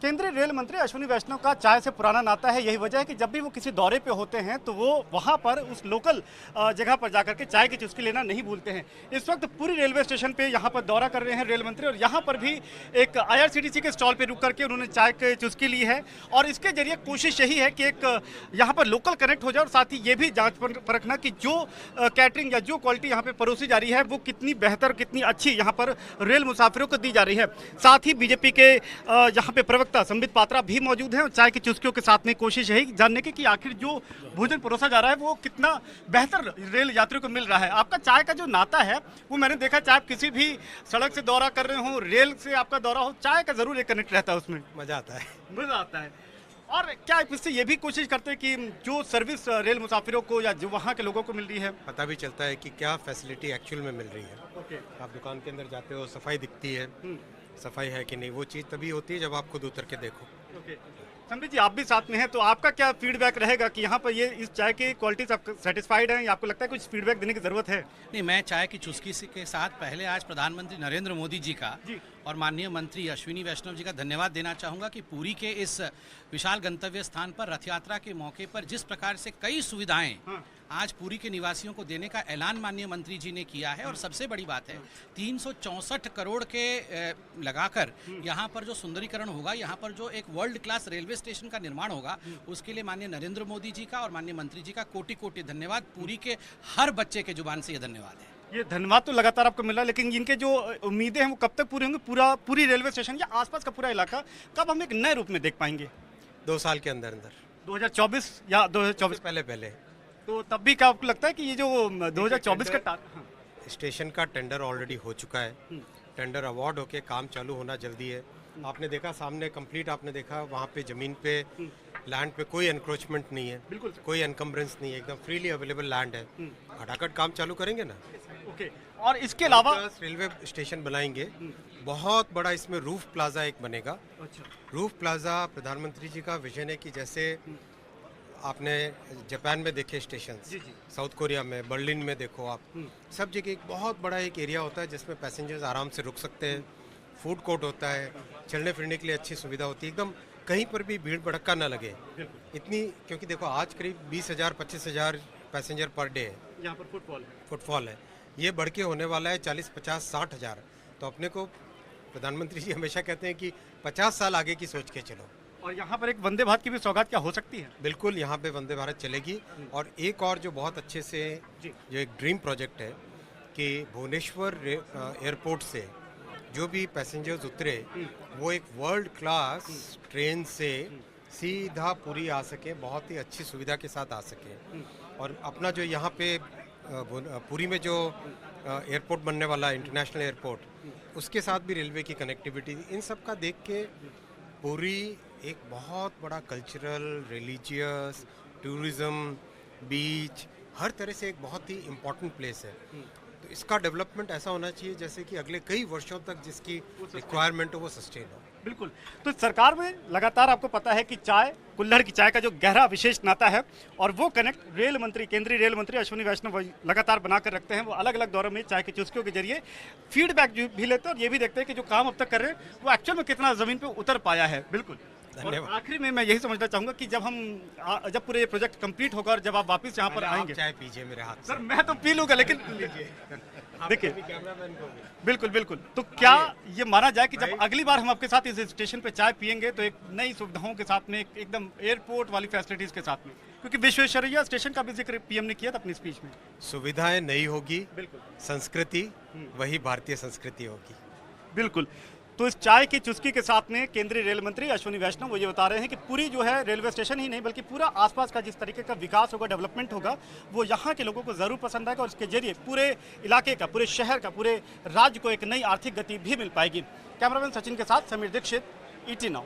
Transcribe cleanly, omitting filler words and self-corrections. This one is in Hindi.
केंद्रीय रेल मंत्री अश्विनी वैष्णव का चाय से पुराना नाता है। यही वजह है कि जब भी वो किसी दौरे पे होते हैं तो वो वहाँ पर उस लोकल जगह पर जाकर के चाय की चुस्की लेना नहीं भूलते हैं। इस वक्त पूरी रेलवे स्टेशन पे यहाँ पर दौरा कर रहे हैं रेल मंत्री और यहाँ पर भी एक IRCTC के स्टॉल पे रुक करके उन्होंने चाय की चुस्की ली है और इसके जरिए कोशिश यही है कि एक यहाँ पर लोकल कनेक्ट हो जाए और साथ ही ये भी जाँच परखना कि जो कैटरिंग या जो क्वालिटी यहाँ पर परोसी जा रही है वो कितनी बेहतर, कितनी अच्छी यहाँ पर रेल मुसाफिरों को दी जा रही है। साथ ही बीजेपी के यहाँ पे प्रवक्ता संबित पात्रा भी मौजूद हैं और चाय की चुस्कियों के साथ में कोशिश यही जानने की कि आखिर जो भोजन परोसा जा रहा है वो कितना बेहतर रेल यात्रियों को मिल रहा है। आपका चाय का जो नाता है वो मैंने देखा, चाहे आप किसी भी सड़क से दौरा कर रहे हो, रेल से आपका दौरा हो, चाय का जरूर एक कनेक्ट रहता है, उसमें मजा आता है। मजा आता है। और क्या इससे ये भी कोशिश करते हैं कि जो सर्विस रेल मुसाफिरों को या जो वहाँ के लोगों को मिल रही है पता भी चलता है कि क्या फैसिलिटी एक्चुअल में मिल रही है। आप दुकान के अंदर जाते हो, सफाई दिखती है, सफाई है कि नहीं, वो चीज़ तभी होती है जब आप खुद उतर के देखो। संबित जी, आप भी साथ में हैं तो आपका क्या फीडबैक रहेगा कि यहाँ पर ये इस चाय की क्वालिटी से आप सेटिस्फाइड हैं या आपको लगता है कुछ फीडबैक देने की जरूरत है? नहीं, मैं चाय की चुस्की के साथ पहले आज प्रधानमंत्री नरेंद्र मोदी जी का और माननीय मंत्री अश्विनी वैष्णव जी का धन्यवाद देना चाहूँगा कि पुरी के इस विशाल गंतव्य स्थान पर रथ यात्रा के मौके पर जिस प्रकार से कई सुविधाएं आज पुरी के निवासियों को देने का ऐलान माननीय मंत्री जी ने किया है। और सबसे बड़ी बात है 364 करोड़ के लगाकर यहाँ पर जो सुंदरीकरण होगा, यहाँ पर जो एक वर्ल्ड क्लास रेलवे स्टेशन का निर्माण होगा, उसके लिए माननीय नरेंद्र मोदी जी का और माननीय मंत्री जी का कोटि कोटि धन्यवाद। पुरी के हर बच्चे के जुबान से ये धन्यवाद है। ये धन्यवाद तो लगातार आपको मिला, लेकिन इनके जो उम्मीदें हैं वो कब तक पूरी होंगी? पूरी रेलवे स्टेशन या आसपास का पूरा इलाका कब हम एक नए रूप में देख पाएंगे? 2 साल के अंदर अंदर, 2024 या 2024 पहले। तो तब भी क्या आपको लगता है कि ये जो 2024 का स्टेशन का टेंडर ऑलरेडी हो चुका है, टेंडर अवार्ड होके काम चालू होना जल्दी है। आपने देखा सामने कंप्लीट, आपने देखा वहाँ पे जमीन पे लैंड पे कोई एनक्रोचमेंट नहीं है, बिल्कुल कोई एनकम्बरेंस नहीं है, एकदम फ्रीली अवेलेबल लैंड है। खटाखट काम चालू करेंगे ना। ओके। और इसके अलावा रेलवे स्टेशन बनाएंगे, बहुत बड़ा इसमें रूफ प्लाजा एक बनेगा। रूफ प्लाजा प्रधानमंत्री जी का विजन है कि जैसे आपने जापान में देखे स्टेशन, साउथ कोरिया में, बर्लिन में देखो आप, सब जगह एक बहुत बड़ा एक एरिया होता है जिसमें पैसेंजर्स आराम से रुक सकते हैं, फूड कोर्ट होता है, चलने फिरने के लिए अच्छी सुविधा होती है, एकदम कहीं पर भी भीड़ भड़क्का ना लगे इतनी। क्योंकि देखो आज करीब 20,000-25,000 पैसेंजर पर डे है, यहाँ पर फुटफॉल है। ये बढ़ के होने वाला है 40-50-60,000। तो अपने को प्रधानमंत्री जी हमेशा कहते हैं कि 50 साल आगे की सोच के चलो। और यहाँ पर एक वंदे भारत की भी सौगात क्या हो सकती है? बिल्कुल, यहाँ पे वंदे भारत चलेगी। और एक और जो बहुत अच्छे से जो एक ड्रीम प्रोजेक्ट है कि भुवनेश्वर एयरपोर्ट से जो भी पैसेंजर्स उतरे वो एक वर्ल्ड क्लास ट्रेन से सीधा पुरी आ सके, बहुत ही अच्छी सुविधा के साथ आ सके। और अपना जो यहाँ पे पुरी में जो एयरपोर्ट बनने वाला इंटरनेशनल एयरपोर्ट, उसके साथ भी रेलवे की कनेक्टिविटी, इन सब का देख के पुरी एक बहुत बड़ा कल्चरल, रिलीजियस, टूरिज्म, बीच, हर तरह से एक बहुत ही इम्पोर्टेंट प्लेस है। तो इसका डेवलपमेंट ऐसा होना चाहिए जैसे कि अगले कई वर्षों तक जिसकी रिक्वायरमेंट हो वो सस्टेन हो। बिल्कुल। तो सरकार में लगातार आपको पता है कि चाय, कुल्हड़ की चाय का जो गहरा विशेष नाता है और वो कनेक्ट केंद्रीय रेल मंत्री अश्विनी वैष्णव लगातार बनाकर रखते हैं। वो अलग अलग दौरों में चाय की चुस्कियों के जरिए फीडबैक भी लेते हैं और ये भी देखते हैं कि जो काम अब तक कर रहे हैं वो एक्चुअल में कितना जमीन पे उतर पाया है। बिल्कुल। और आखिरी में मैं यही समझना चाहूंगा कि जब पूरे ये प्रोजेक्ट कंप्लीट होगा और जब आप वापस यहाँ पर आएंगे, चाय पीजिए मेरे हाथ से। सर मैं तो पी लूंगा, लेकिन देखिए बिल्कुल। तो क्या ये माना जाए कि जब अगली बार हम आपके साथ इस स्टेशन पे चाय पियेंगे तो एक नई सुविधाओं के साथ में, एकदम एयरपोर्ट वाली फैसिलिटीज के साथ में, क्योंकि विश्वेश्वरैया स्टेशन का भी जिक्र पीएम ने किया था अपनी स्पीच में। सुविधाएं नई होगी, बिल्कुल, संस्कृति वही भारतीय संस्कृति होगी। बिल्कुल। तो इस चाय की चुस्की के साथ में केंद्रीय रेल मंत्री अश्विनी वैष्णव वो ये बता रहे हैं कि पूरी जो है रेलवे स्टेशन ही नहीं बल्कि पूरा आसपास का जिस तरीके का विकास होगा, डेवलपमेंट होगा, वो यहाँ के लोगों को ज़रूर पसंद आएगा और इसके जरिए पूरे इलाके का, पूरे शहर का, पूरे राज्य को एक नई आर्थिक गति भी मिल पाएगी। कैमरामैन सचिन के साथ समीर दीक्षित, ET Now।